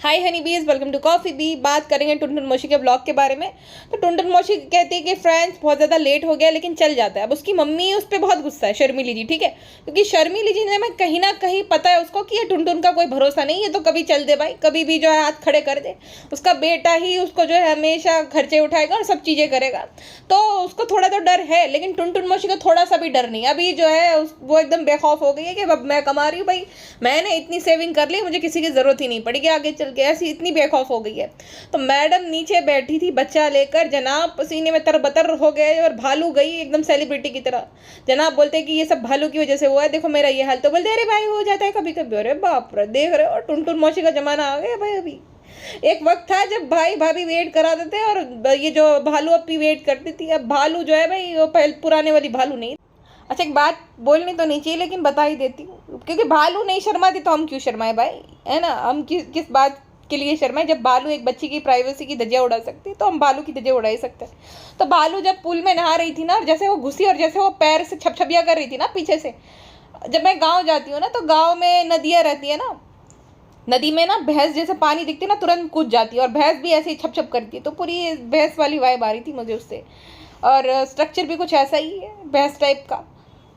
हाय हनी बीज, welcome to coffee B. बात करेंगे टुनटुन मोशी के ब्लॉग के बारे में। तो टुनटुन मोशी कहती है कि फ्रेंड्स बहुत ज़्यादा लेट हो गया लेकिन चल जाता है। अब उसकी मम्मी उस पर बहुत गुस्सा है, शर्मिली जी, ठीक है, क्योंकि शर्मिली जी ने मैं कहीं ना कहीं पता है उसको कि ये टुनटुन का कोई भरोसा नहीं है, तो कभी चल दे भाई, कभी भी जो है हाथ खड़े कर दे। उसका बेटा ही उसको जो है हमेशा खर्चे उठाएगा और सब चीज़ें करेगा, तो उसको थोड़ा तो डर है। लेकिन टुनटुन मोशी को थोड़ा सा भी डर नहीं। अभी जो है वो एकदम बेखौफ हो गई है कि अब मैं कमा रही हूँ भाई, मैंने इतनी सेविंग कर ली, मुझे किसी की ज़रूरत ही नहीं पड़ेगी आगे चल के, ऐसी इतनी बेखौफ हो गई है। तो मैडम नीचे बैठी थी बच्चा लेकर, जनाब पसीने में तरबतर हो गए और भालू गई एकदम सेलिब्रिटी की तरह। जनाब बोलते कि ये सब भालू की वजह से हुआ है, देखो मेरा ये हाल। तो बोलते अरे भाई हो जाता है कभी कभी। अरे बाप रे, देख रहे हो टुनटुन मौसी का जमाना आ गया भाई। अभी एक वक्त था जब भाई भाभी वेट करा देते और ये जो भालू अपनी वेट करती थी। अब भालू जो है भाई वो पहले पुराने वाली भालू नहीं। अच्छा, एक बात बोलनी तो नहीं चाहिए लेकिन बता ही देती हूँ, क्योंकि भालू नहीं शर्माती तो हम क्यों शर्माए भाई, है ना। हम किस बात के लिए शर्माए। जब भालू एक बच्ची की प्राइवेसी की धज्जियां उड़ा सकती है तो हम भालू की धज्जियां उड़ा ही सकते हैं। तो भालू जब पूल में नहा रही थी ना, जैसे वो घुसी और जैसे वो पैर से छपछपिया कर रही थी ना पीछे से। जब मैं गाँव जाती हूँ ना, तो गाँव में नदियाँ रहती है ना, नदी में ना भैंस जैसे पानी दिखती है ना तुरंत कूद जाती है, और भैंस भी ऐसे ही छप छप करती है। तो पूरी भैंस वाली वाइब आ रही थी मुझे उससे, और स्ट्रक्चर भी कुछ ऐसा ही है भैंस टाइप का,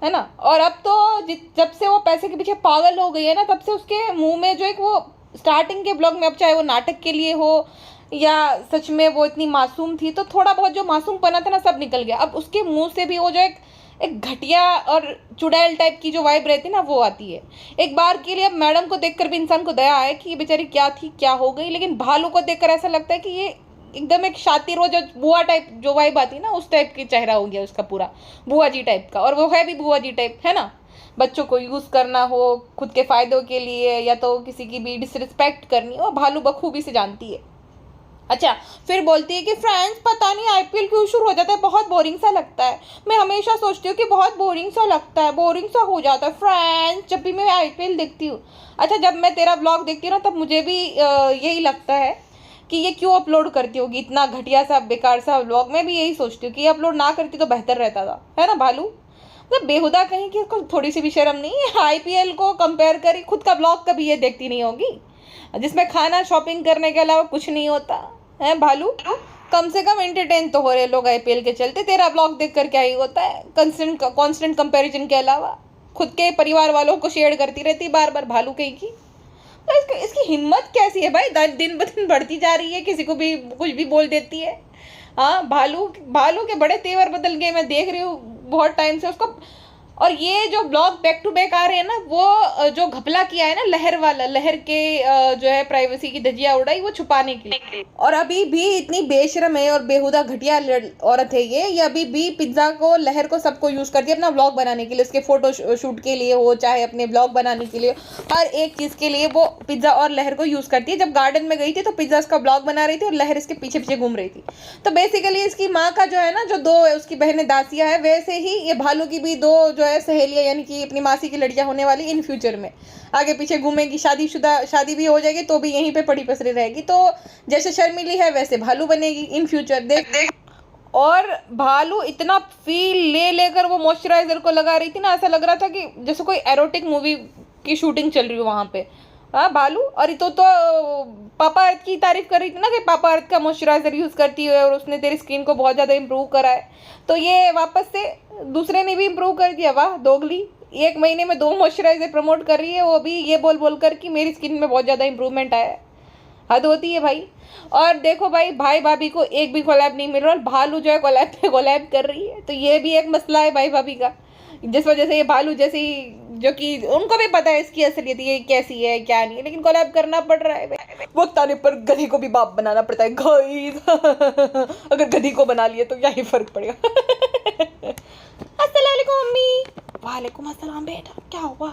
है ना। और अब तो जब से वो पैसे के पीछे पागल हो गई है ना, तब से उसके मुंह में जो एक वो स्टार्टिंग के ब्लॉग में, अब चाहे वो नाटक के लिए हो या सच में वो इतनी मासूम थी, तो थोड़ा बहुत जो मासूम पना था ना सब निकल गया। अब उसके मुंह से भी वो जो एक एक घटिया और चुड़ैल टाइप की जो वाइब रहती है ना वो आती है। एक बार के लिए अब मैडम को देखकर भी इंसान को दया आए कि ये बेचारी क्या थी क्या हो गई, लेकिन भालू को देखकर ऐसा लगता है कि ये एकदम एक शातिर हो, जो बुआ टाइप जो वाइब आती है ना उस टाइप की चेहरा हो गया उसका पूरा, बुआ जी टाइप का। और वो है भी बुआ जी टाइप, है ना। बच्चों को यूज़ करना हो खुद के फ़ायदों के लिए या तो किसी की भी डिसरिस्पेक्ट करनी हो, भालू बखूबी से जानती है। अच्छा, फिर बोलती है कि फ्रेंड्स पता नहीं आईपीएल क्यों शुरू हो जाता है, बहुत बोरिंग सा लगता है। मैं हमेशा सोचती हूँ कि बहुत बोरिंग सा लगता है, बोरिंग सा हो जाता है फ्रेंड्स जब भी मैं आईपीएल देखती हूँ। अच्छा, जब मैं तेरा ब्लॉग देखती हूँ ना तब मुझे भी यही लगता है कि ये क्यों अपलोड करती होगी इतना घटिया सा बेकार सा ब्लॉग। मैं भी यही सोचती हूँ कि ये अपलोड ना करती तो बेहतर रहता था, है ना भालू। मतलब बेहुदा कहीं कि उसको थोड़ी सी भी शर्म नहीं है। आईपीएल को कंपेयर करी, खुद का ब्लॉग कभी ये देखती नहीं होगी जिसमें खाना शॉपिंग करने के अलावा कुछ नहीं होता है। भालू, कम से कम एंटरटेन तो हो रहे लोग आईपीएल के चलते, तेरा ब्लॉग देखकर क्या ही होता है कांस्टेंट कंपैरिजन के अलावा। खुद के परिवार वालों को शेयर करती रहती बार बार, भालू कहीं की। तो इसकी हिम्मत कैसी है भाई, दिन ब दिन बढ़ती जा रही है, किसी को भी कुछ भी बोल देती है। हाँ, भालू भालू के बड़े तेवर बदल गए, मैं देख रही हूँ बहुत टाइम से उसको। और ये जो ब्लॉग बैक टू बैक आ रहे हैं ना, वो जो घपला किया है ना लहर वाला, लहर के जो है प्राइवेसी की धज्जियां उड़ाई वो छुपाने के लिए। और अभी भी इतनी बेशरम है और बेहुदा घटिया औरत है ये अभी भी पिज्जा को, लहर को, सबको यूज करती है अपना ब्लॉग बनाने के लिए, उसके फोटो शूट के लिए हो चाहे अपने ब्लॉग बनाने के लिए, हर एक चीज के लिए वो पिज्जा और लहर को यूज करती है। जब गार्डन में गई थी तो पिज्जा उसका ब्लॉग बना रही थी और लहर इसके पीछे पीछे घूम रही थी। तो बेसिकली इसकी माँ का जो है ना, जो दो उसकी बहनें दासियां है, वैसे ही ये भालू की भी दो जो है सहेलियां, यानी कि अपनी मासी की लड़कियां होने वाली इन फ्यूचर में आगे पीछे घूमेगी। शादी भी हो जाएगी तो भी यहीं पे पड़ी पसरी रहेगी। तो जैसे शर्मिली है वैसे भालू बनेगी इन फ्यूचर, देख देख। और भालू इतना फील ले लेकर वो मॉइस्चराइजर को लगा रही थी ना, ऐसा लग रहा था कि जैसे कोई एरोटिक मूवी की शूटिंग चल रही हो वहां पे। हाँ भालू, और तो पापा अर्थ की तारीफ कर रही थी ना कि पापा अर्थ का मॉइस्चराइजर यूज़ करती है और उसने तेरी स्किन को बहुत ज़्यादा इम्प्रूव करा है। तो ये वापस से दूसरे ने भी इम्प्रूव कर दिया, वाह दोगली। 1 महीने में 2 मॉइस्चराइजर प्रमोट कर रही है, वो भी ये बोल बोल कर कि मेरी स्किन में बहुत ज़्यादा इंप्रूवमेंट आया है। हद होती है भाई। और देखो भाई भाभी को एक भी कोलैब नहीं मिल रहा और भालू जो है कोलैब पे कोलैब कर रही है, तो ये भी एक मसला है भाई भाभी का, जिस वजह से ये भालू जैसी, जो कि उनको भी पता है इसकी असलियत ये कैसी है क्या नहीं है, लेकिन कोलैब करना पड़ रहा है भाई। वक्त आने पर गधी को भी बाप बनाना पड़ता है गाइस। अगर गधी को बना लिए तो क्या ही फर्क पड़ेगा। अस्सलाम वालेकुम अम्मी। वालेकुम अस्सलाम बेटा, क्या हुआ।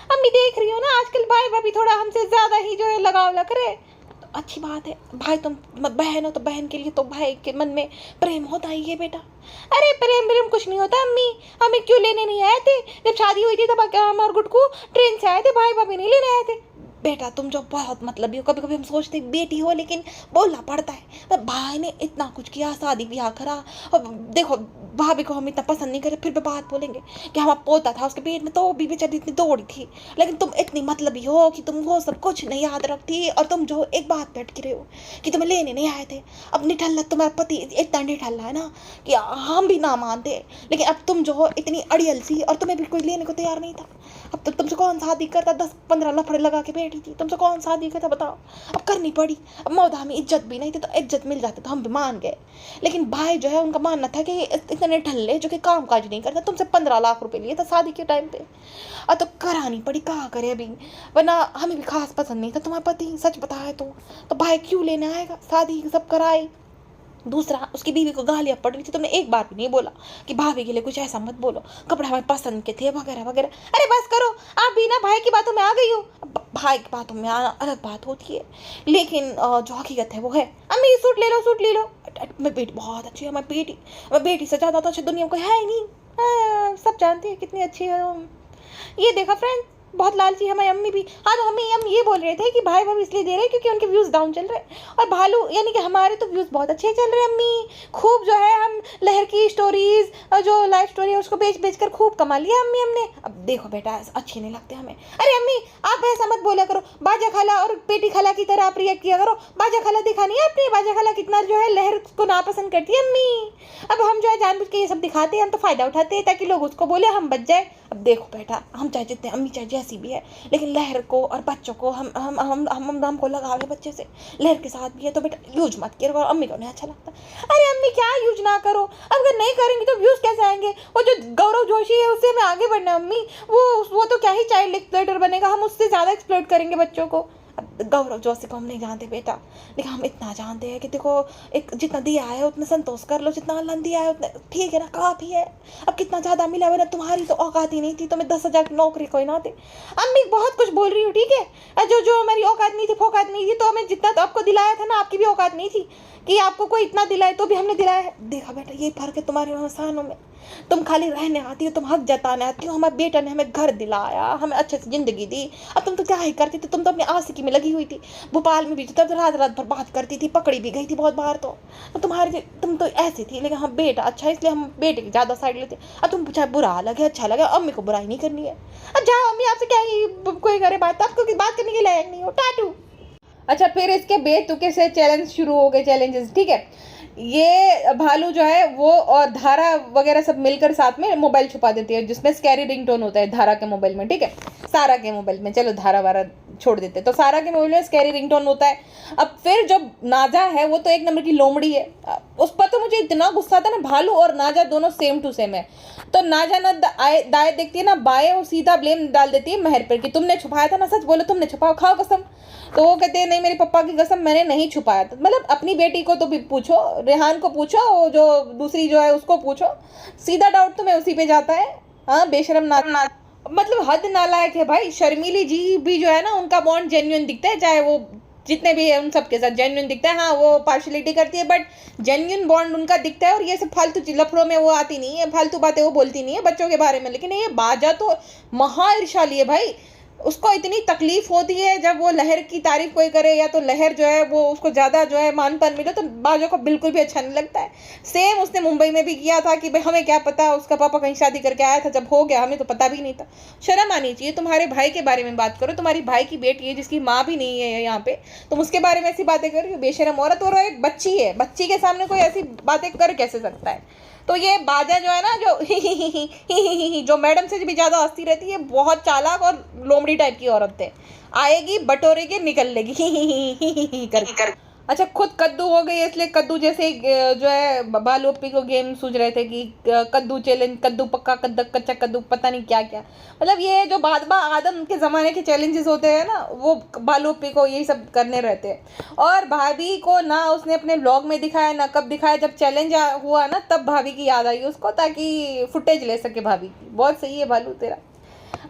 अम्मी देख रही हो ना आजकल भाई भाभी थोड़ा हमसे ज्यादा ही जो है लगाव लग रहे, तो अच्छी बात है। भाई तुम बहन हो तो बहन के लिए तो भाई के मन में प्रेम होता ही है बेटा। अरे प्रेम कुछ नहीं होता अम्मी, हमें क्यों लेने नहीं आए थे जब शादी हुई थी, तब हम और गुड्डू ट्रेन से आए थे, भाई भाभी नहीं लेने आए थे। बेटा तुम जो बहुत मतलबी हो, कभी कभी हम सोचते बेटी हो लेकिन बोलना पड़ता है। पर भाई ने इतना कुछ किया, शादी ब्याह करा, और देखो भाभी को हम इतना पसंद नहीं करे, फिर भी बात बोलेंगे कि हमारा पोता था उसके पेट में तो भी बेचारी इतनी दौड़ी थी। लेकिन तुम इतनी मतलबी हो कि तुम वो सब कुछ नहीं याद रखती, और तुम जो एक बात पे अटकी रहे हो कि तुम्हें लेने नहीं आए थे। अब निठल्ला तुम्हारा पति इतना निठल्ला है ना कि हम भी ना मानते, लेकिन अब तुम जो हो इतनी अड़ियल सी, और तुम्हें भी कोई लेने को तैयार नहीं था। अब तो तुमसे कौन शादी करता, 10-15 लफड़े लगा के बैठी थी, तुमसे कौन शादी करता बताओ। अब करनी पड़ी, अब मौदा में इज्जत भी नहीं थी, तो इज्जत मिल जाती तो हम भी मान गए। लेकिन भाई जो है उनका मानना था कि इतने ढल्ले जो कि काम काज नहीं करता, तुमसे 15 लाख रुपए लिए था शादी के टाइम पे, और तो करानी पड़ी, कहा करे अभी, वरना हमें भी खास पसंद नहीं था तुम्हारा पति, सच बताया तो भाई क्यों लेने आएगा, शादी सब कराए। दूसरा, उसकी बीवी को गालियाँ पड़ रही थी, तुमने एक बार भी नहीं बोला कि भाभी के लिए कुछ ऐसा मत बोलो, कपड़े हमारे पसंद के थे वगैरह वगैरह। अरे बस करो, आप भी ना भाई की बातों में आ गई हो। भाई की बातों में आना अलग बात होती है, लेकिन जो हकीकत है वो है। अम्मी सूट ले लो, सूट ले लो। मेरी बेटी बहुत अच्छी है, हमारी बेटी से ज़्यादा तो अच्छी दुनिया में कोई है ही नहीं। सब जानते हैं कितनी अच्छी है। ये देखा फ्रेंड, बहुत लालची हमारी अम्मी भी। हाँ, तो हम ये बोल रहे थे कि भाई भाभी इसलिए दे रहे हैं क्योंकि उनके व्यूज़ डाउन चल रहे हैं, और भालू यानी कि हमारे तो व्यूज़ बहुत अच्छे चल रहे हैं। अम्मी खूब जो है हम लहर की स्टोरीज और जो लाइव स्टोरी है उसको बेच कर खूब कमा लिया अम्मी हमने। अब देखो बेटा, अच्छे नहीं लगते हमें। अरे अम्मी आप ऐसा मत बोला करो, बाजा खाला और पेटी खाला की तरह आप रिएक्ट किया करो। बाजा खाला दिखा नहीं है आपने, बाजा खाला कितना जो है लहर को नापसंद करती है अम्मी। अब हम जो है जानबूझ के ये सब दिखाते हैं, हम तो फ़ायदा उठाते हैं ताकि लोग उसको बोले हम बच जाए। अब देखो बेटा, हम चाहे जितने अम्मी चाहे जैसी भी है, लेकिन लहर को और बच्चों को हमको लगा रहे बच्चे से, लहर के साथ भी है, तो बेटा यूज मत करो, और अम्मी को नहीं अच्छा लगता। अरे अम्मी क्या यूज ना करो, अगर नहीं करेंगे तो व्यूज कैसे आएंगे। वो जो गौरव जोशी है उससे हमें आगे बढ़ना अम्मी, वो तो क्या ही चाइल्ड एक्सप्लॉइटर बनेगा, हम उससे ज़्यादा एक्सप्लॉइट करेंगे बच्चों को। गौरव जोशी को हम नहीं जानते बेटा, लेकिन हम इतना जानते हैं कि देखो एक जितना दिया है उतना संतोष कर लो, जितना अल्लाह ने दिया है उतना ठीक है ना, काफ़ी है। अब कितना ज़्यादा मिला हुआ ना, तुम्हारी तो औकात ही नहीं थी, तुम्हें 10,000 की नौकरी कोई ना दे। अम्मी बहुत कुछ बोल रही हूँ ठीक है, जो मेरी औकात नहीं थी, फोकात नहीं थी, तो हमें जितना तो आपको दिलाया था ना, आपकी भी औकात नहीं थी कि आपको कोई इतना दिलाए, तो भी हमने दिलाया है। देखा बेटा, ये फर्क है तुम्हारे इंसानों में। तुम खाली रहने आती हो, तुम हक जताने आती हो। हमारे बेटा ने हमें घर दिलाया, हमें अच्छे से ज़िंदगी दी। अब तुम तो क्या ही करती थी, तुम तो अपनी आशिकी में लगी हुई थी। भोपाल में भी तब तो रात रात भर बात करती थी, पकड़ी भी गई थी बहुत बार। तो तुम तो ऐसी थी, लेकिन हम बेटा अच्छा है इसलिए हम बेटे की ज़्यादा साइड लेते। अब तुम चाहे बुरा लगे अच्छा लगे, अम्मी को बुराई नहीं करनी है। अब जाओ अम्मी, आपसे क्या ही कोई करे बात, आपको बात करने के लायक नहीं हो, टाटू। अच्छा, फिर इसके बेतुके से चैलेंज शुरू हो गए, चैलेंजेस ठीक है। ये भालू जो है वो और धारा वगैरह सब मिलकर साथ में मोबाइल छुपा देती है, जिसमें स्कैरी रिंगटोन होता है धारा के मोबाइल में, ठीक है। सारा के मोबाइल में, चलो धारा वारा छोड़ देते, तो सारा के मोबाइल में स्कैरी रिंगटोन होता है। अब फिर जो नाजा है वो तो एक नंबर की लोमड़ी है, उस पर तो मुझे इतना गुस्सा था ना। भालू और नाजा दोनों सेम टू सेम है, तो नाजा ना दाएं देखती है ना बाएं, और सीधा ब्लेम डाल देती है मेहर पर कि तुमने छुपाया था ना, सच बोलो तुमने छुपाया, खाओ कसम। तो वो कहते हैं नहीं मेरे पापा की कसम मैंने नहीं छुपाया था। मतलब अपनी बेटी को तो भी पूछो, रेहान को पूछो, जो दूसरी जो है उसको पूछो, सीधा डाउट तुम्हें उसी पे जाता है। हाँ बेशरम ना मतलब हद नालायक है भाई। शर्मीली जी भी जो है ना, उनका बॉन्ड जेन्युइन दिखता है, चाहे वो जितने भी है उन सब के साथ जेन्युइन दिखता है। हाँ वो पार्शलिटी करती है, बट जेन्युइन बॉन्ड उनका दिखता है। और ये सब फालतू लफड़ों में वो आती नहीं है, फालतू बातें वो बोलती नहीं है बच्चों के बारे में। लेकिन ये बाजा तो महा ईर्ष्याली है भाई, उसको इतनी तकलीफ होती है जब वो लहर की तारीफ कोई करे, या तो लहर जो है वो उसको ज़्यादा जो है मान पर मिले, तो बाजों को बिल्कुल भी अच्छा नहीं लगता है। सेम उसने मुंबई में भी किया था कि भाई हमें क्या पता, उसका पापा कहीं शादी करके आया था, जब हो गया हमें तो पता भी नहीं था। शर्म आनी चाहिए। तुम्हारे भाई के बारे में बात करो, तुम्हारी भाई की बेटी है जिसकी माँ भी नहीं है यहाँ पे, तुम उसके बारे में ऐसी बातें कर रही हो, बेशरम औरत। और एक बच्ची है, बच्ची के सामने कोई ऐसी बातें कर कैसे सकता है। तो ये बाजा जो है ना, जो मैडम से भी ज़्यादा हंसती रहती है, बहुत चालाक और लोमड़ी टाइप की औरत है। आएगी बटोरे के निकल लेगी कर। अच्छा, खुद कद्दू हो गई, इसलिए कद्दू जैसे जो है बालोपी को गेम सूझ रहे थे कि कद्दू चैलेंज, कद्दू पक्का, कच्चा कद्दू, पता नहीं क्या क्या। मतलब ये जो बादबा आदम के ज़माने के चैलेंजेस होते हैं ना, वो बालोपी को यही सब करने रहते हैं। और भाभी को ना उसने अपने व्लॉग में दिखाया ना कब दिखाया, जब चैलेंज हुआ ना तब भाभी की याद आई उसको, ताकि फुटेज ले सके भाभी की। बहुत सही है भालू तेरा।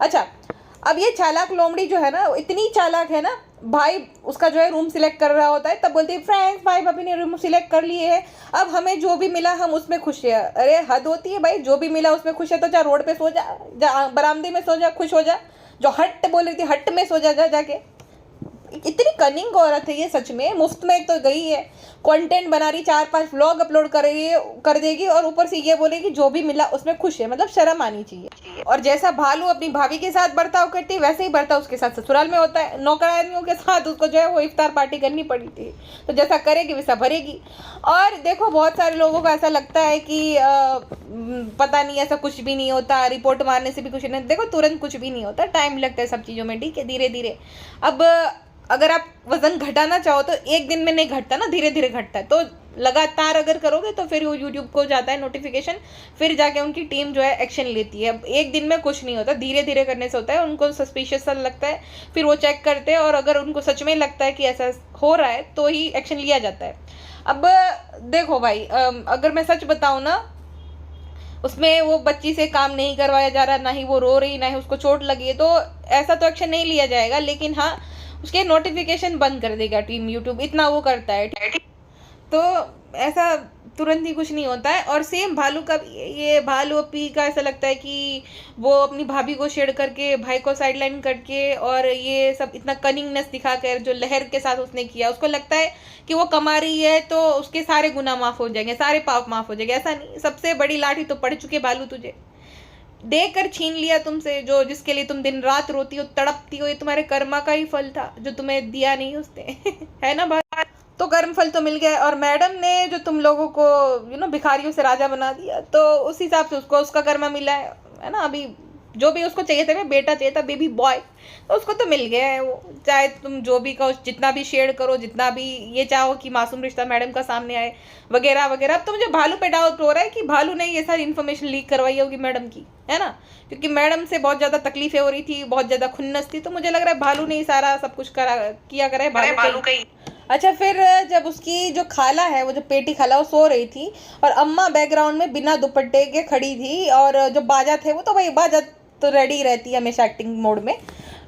अच्छा, अब ये चालाक लोमड़ी जो है ना, इतनी चालाक है ना, भाई उसका जो है रूम सिलेक्ट कर रहा होता है, तब बोलती है फ्रेंड्स भाई भाभी ने रूम सिलेक्ट कर लिए है, अब हमें जो भी मिला हम उसमें खुश है। अरे हद होती है भाई, जो भी मिला उसमें खुश है तो जा रोड पे सो जा, बरामदे में सो जा, खुश हो जा। जो हट बोल रही थी, हट में सो जा जाके, इतनी कनिंग औरत है ये, सच में मुफ्त में एक तो गई है, कंटेंट बना रही, 4-5 व्लॉग अपलोड कर रही है, कर देगी, और ऊपर से ये बोलेगी जो भी मिला उसमें खुश है। मतलब शर्म आनी चाहिए। और जैसा भालू अपनी भाभी के साथ बर्ताव करती है, वैसे ही बर्ताव उसके साथ ससुराल में होता है। नौकरानियों के साथ उसको जो है वो इफ्तार पार्टी करनी पड़ी थी, तो जैसा करेगी वैसा भरेगी। और देखो बहुत सारे लोगों को ऐसा लगता है कि पता नहीं ऐसा कुछ भी नहीं होता, रिपोर्ट मारने से भी कुछ नहीं। देखो तुरंत कुछ भी नहीं होता, टाइम लगता है सब चीज़ों में, ठीक है, धीरे धीरे। अब अगर आप वजन घटाना चाहो तो एक दिन में नहीं घटता ना, धीरे धीरे घटता है। तो लगातार अगर करोगे तो फिर वो यूट्यूब को जाता है नोटिफिकेशन, फिर जाके उनकी टीम जो है एक्शन लेती है। अब एक दिन में कुछ नहीं होता, धीरे धीरे करने से होता है। उनको सस्पिशियस सा लगता है, फिर वो चेक करते हैं, और अगर उनको सच में लगता है कि ऐसा हो रहा है तो ही एक्शन लिया जाता है। अब देखो भाई, अगर मैं सच बताऊँ ना, उसमें वो बच्ची से काम नहीं करवाया जा रहा, ना ही वो रो रही, ना ही उसको चोट लगी है, तो ऐसा तो एक्शन नहीं लिया जाएगा। लेकिन हाँ, उसके नोटिफिकेशन बंद कर देगा टीम यूट्यूब, इतना वो करता है। तो ऐसा तुरंत ही कुछ नहीं होता है। और सेम भालू का, ये भालू अपी का ऐसा लगता है कि वो अपनी भाभी को शेयर करके, भाई को साइडलाइन करके, और ये सब इतना कनिंगनेस दिखाकर जो लहर के साथ उसने किया, उसको लगता है कि वो कमा रही है तो उसके सारे गुनाह माफ़ हो जाएंगे, सारे पाप माफ़ हो जाएंगे। ऐसा नहीं, सबसे बड़ी लाठी तो पड़ चुके भालू तुझे, देकर छीन लिया तुमसे, जो जिसके लिए तुम दिन रात रोती हो, तड़पती हो। ये तुम्हारे कर्मा का ही फल था जो तुम्हें दिया नहीं उसने है ना भाई, तो कर्म फल तो मिल गया। और मैडम ने जो तुम लोगों को भिखारियों से राजा बना दिया, तो उस हिसाब से उसको उसका कर्मा मिला है ना। अभी जो भी उसको चाहिए था, बेटा चाहिए था, बेबी बॉय, तो उसको तो मिल गया है वो। चाहे तुम जो भी कहो, जितना भी शेयर करो, जितना भी ये चाहो कि मासूम रिश्ता मैडम का सामने आए, वगैरह वगैरह। अब तो मुझे भालू पे डाउट हो रहा है कि भालू ने ये सारी इन्फॉर्मेशन लीक करवाई होगी मैडम की, है ना, क्योंकि मैडम से बहुत ज़्यादा तकलीफें हो रही थी, बहुत ज़्यादा खुन्नस थी। तो मुझे लग रहा है भालू ने ही सारा सब कुछ किया करे, भालू का ही। अच्छा, फिर जब उसकी जो खाला है, वो जो पेटी खाला, वो सो रही थी, और अम्मा बैकग्राउंड में बिना दुपट्टे के खड़ी थी, और जो बाजा थे वो तो भाई बाजा तो रेडी रहती है हमेशा एक्टिंग मोड में।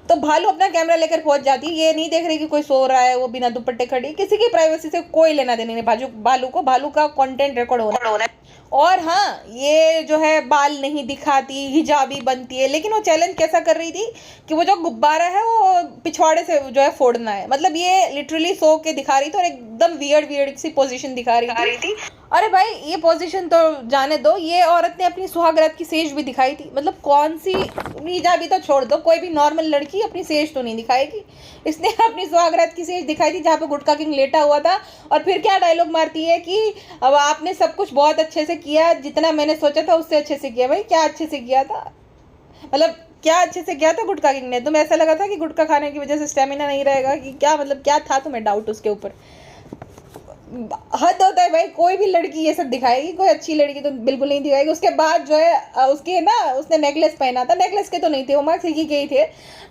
तो भालू अपना कैमरा लेकर पहुंच जाती है, ये नहीं देख रही कि कोई सो रहा है, वो बिना दुपट्टे खड़ी, किसी की प्राइवेसी से कोई लेना देना नहीं भालू का कंटेंट रिकॉर्ड हो रहा है। और हाँ, ये जो है बाल नहीं दिखाती, हिजाबी बनती है, लेकिन वो चैलेंज कैसा कर रही थी कि वो जो गुब्बारा है वो पिछवाड़े से जो है फोड़ना है। मतलब ये लिटरली सो के दिखा रही थी, और एकदम वियर्ड सी पोजीशन दिखा रही थी। अरे भाई, ये पोजीशन तो जाने दो, ये औरत ने अपनी सुहागरात की सेज भी दिखाई थी। मतलब कौन सी, हिजाबी तो छोड़ दो, कोई भी नॉर्मल लड़की अपनी सेज तो नहीं दिखाएगी, इसने अपनी सुहागरात की सेज दिखाई थी, जहाँ पे गुटखा किंग लेटा हुआ था। और फिर क्या डायलॉग मारती है कि अब आपने सब कुछ बहुत अच्छे से किया, जितना मैंने सोचा था उससे अच्छे से किया। भाई क्या अच्छे से किया था, मतलब क्या अच्छे से किया था गुटखा किंग ने? तुम्हें ऐसा लगा था कि गुटखा खाने की वजह से स्टेमिना नहीं रहेगा कि क्या? मतलब क्या था तुम्हें डाउट उसके ऊपर? हद होता है भाई, कोई भी लड़की ये सब दिखाएगी, कोई अच्छी लड़की तो बिल्कुल नहीं दिखाएगी। उसके बाद जो है उसके ना, उसने नेकलेस पहना था, नेकलेस के तो नहीं थे वो, मार्क्स के ही थे।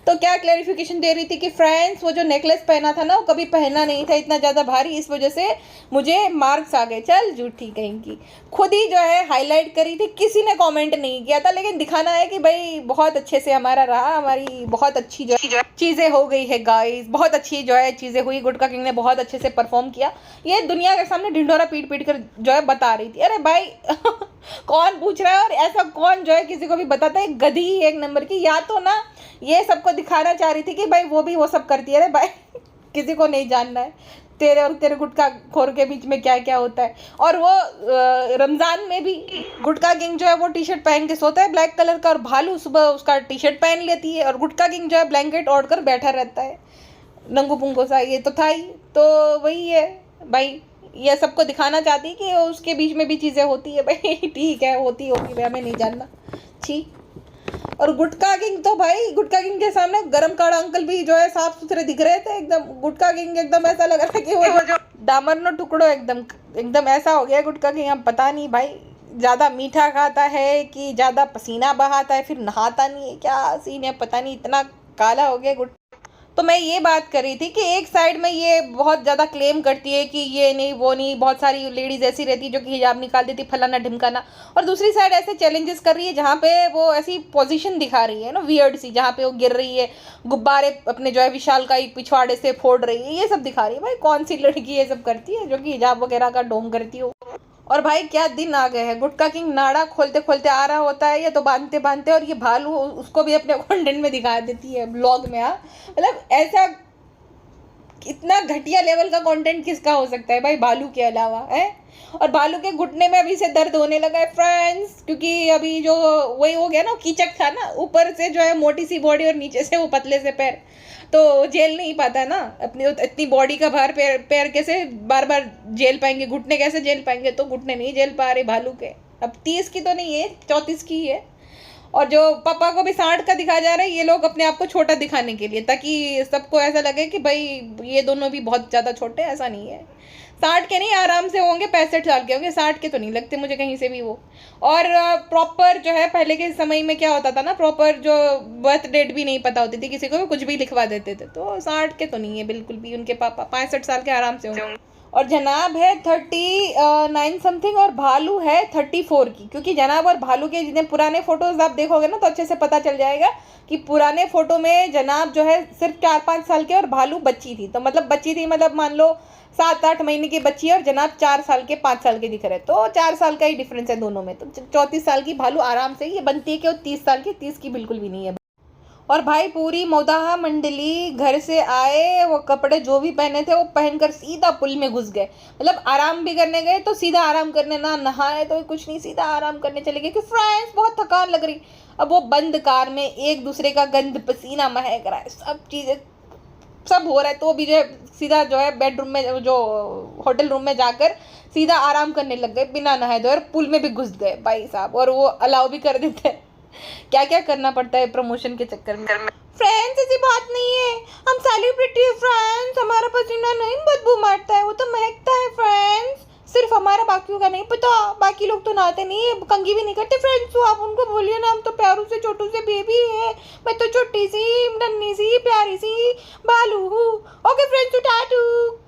तो क्या क्लैरिफिकेशन दे रही थी कि फ्रेंड्स, वो जो नेकलेस पहना था ना, वो कभी पहना नहीं था, इतना ज़्यादा भारी, इस वजह से मुझे मार्क्स आ गए। चल झूठी कहीं की, खुद ही जो है हाईलाइट करी थी, किसी ने कमेंट नहीं किया था। लेकिन दिखाना है कि भाई बहुत अच्छे से हमारा रहा, हमारी बहुत अच्छी जो चीज़ें हो गई है गाइस, बहुत अच्छी जो है चीज़ें हुई, गुटखा किंग ने बहुत अच्छे से परफॉर्म किया। ये दुनिया के सामने ढिंढोरा पीट पीट कर जो है बता रही थी। अरे भाई कौन पूछ रहा है, और ऐसा कौन जो है किसी को भी बताता है? गधी एक नंबर की। या तो ना ये सबको दिखाना चाह रही थी कि भाई वो भी वो सब करती है। अरे भाई किसी को नहीं जानना है तेरे और तेरे गुटखा खोर के बीच में क्या क्या होता है। और वो रमज़ान में भी गुटखा किंग जो है वो टी शर्ट पहन के सोता है ब्लैक कलर का, और भालू सुबह उसका टी शर्ट पहन लेती है, और गुटखा किंग जो है ब्लैंकेट ओढ़ कर बैठा रहता है नंगू पुंगो सा। ये तो था ही, तो वही है भाई, ये सबको दिखाना चाहती है कि उसके बीच में भी चीज़ें होती है। भाई ठीक है, होती होगी भाई, हमें नहीं जानना। छी। और गुटखा किंग तो भाई, गुटखा किंग के सामने गरम काड़ा अंकल भी जो है साफ सुथरे दिख रहे थे एकदम। गुटखा किंग एकदम ऐसा लग रहा है कि वो जो डामर नो टुकड़ो एकदम ऐसा हो गया गुटखा किंग। अब पता नहीं भाई ज़्यादा मीठा खाता है कि ज़्यादा पसीना बहाता है, फिर नहाता नहीं है, क्या सीन है पता नहीं, इतना काला हो गया तो मैं ये बात कर रही थी कि एक साइड में ये बहुत ज़्यादा क्लेम करती है कि ये नहीं वो नहीं, बहुत सारी लेडीज़ ऐसी रहती है जो कि हिजाब निकाल देती, फलाना ढिमकाना, और दूसरी साइड ऐसे चैलेंजेस कर रही है जहाँ पे वो ऐसी पोजीशन दिखा रही है ना वियर्ड सी, जहाँ पे वो गिर रही है, गुब्बारे अपने जो है विशाल का एक पिछवाड़े से फोड़ रही है, ये सब दिखा रही है। भाई कौन सी लड़की ये सब करती है जो कि हिजाब वगैरह का डोंग करती हो? और भाई क्या दिन आ गए हैं, गुटखा किंग नाड़ा खोलते खोलते आ रहा होता है या तो बांधते बांधते, और ये भालू उसको भी अपने कंटेंट में दिखा देती है ब्लॉग में। हाँ मतलब ऐसा इतना घटिया लेवल का कंटेंट किसका हो सकता है भाई भालू के अलावा है। और भालू के घुटने में अभी से दर्द होने लगा है फ्रेंड्स, क्योंकि अभी जो वही हो गया ना, कीचक था ना, ऊपर से जो है मोटी सी बॉडी और नीचे से वो पतले से पैर, तो झेल नहीं पाता है ना अपनी इतनी बॉडी का भार। पैर कैसे बार बार झेल पाएंगे, घुटने कैसे झेल पाएंगे, तो घुटने नहीं झेल पा रहे भालू के। अब 30 की तो नहीं है, 34 की ही है। और जो पापा को भी 60 का दिखाया जा रहा है, ये लोग अपने आप को छोटा दिखाने के लिए, ताकि सबको ऐसा लगे कि भाई ये दोनों भी बहुत ज़्यादा छोटे। ऐसा नहीं है, 60 के नहीं, आराम से होंगे 65 साल के होंगे, 60 के तो नहीं लगते मुझे कहीं से भी वो। और प्रॉपर जो है पहले के समय में क्या होता था ना, प्रॉपर जो बर्थ डेट भी नहीं पता होती थी किसी को, भी कुछ भी लिखवा देते थे। तो 60 के तो नहीं है बिल्कुल भी उनके पापा, 65 साल के आराम से होंगे। और जनाब है 39 समथिंग और भालू है 34 की, क्योंकि जनाब और भालू के जितने पुराने फोटोज आप देखोगे ना तो अच्छे से पता चल जाएगा कि पुराने फोटो में जनाब जो है सिर्फ 4-5 साल के और भालू बच्ची थी। तो मतलब बच्ची थी मतलब मान लो 7-8 महीने की बच्ची है, और जनाब 4 साल के 5 साल के दिख रहे, तो 4 साल का ही डिफरेंस है दोनों में। तो 34 साल की भालू आराम से ये बनती है कि वो 30 साल की, 30 की बिल्कुल भी नहीं है। और भाई पूरी मौदाहा मंडली घर से आए, वो कपड़े जो भी पहने थे वो पहनकर सीधा पुल में घुस गए। मतलब आराम भी करने गए तो सीधा आराम करने, ना नहाए तो कुछ नहीं, सीधा आराम करने चले गए कि फ्रेंड्स बहुत थकान लग रही। अब वो बंद कार में एक दूसरे का गंद पसीना महक रहा है, सब चीज़ें सब हो रहा है, तो भी जो है सीधा जो है बेडरूम में, जो होटल रूम में जाकर सीधा आराम करने लग गए बिना नहाए धोए, और पुल में भी घुस गए भाई साहब। और वो अलाउ भी कर देते हैं। क्या क्या करना पड़ता है प्रमोशन के चक्कर में। फ्रेंड्स ऐसी बात नहीं है, हम सेलिब्रिटी है फ्रेंड्स, हमारा पसीना नहीं बदबू मारता है, वो तो महकता है फ्रेंड्स, सिर्फ हमारा, बाकियों का नहीं पता। बाकी लोग तो नहाते नहीं है, कंघी भी नहीं करते फ्रेंड्स। तो आप उनको बोलिए ना, हम तो प्यारू से छोटू से बेबी है, मैं तो छोटी सी नन्ही सी प्यारी सी भालू हूँ। Okay friends, टाटू।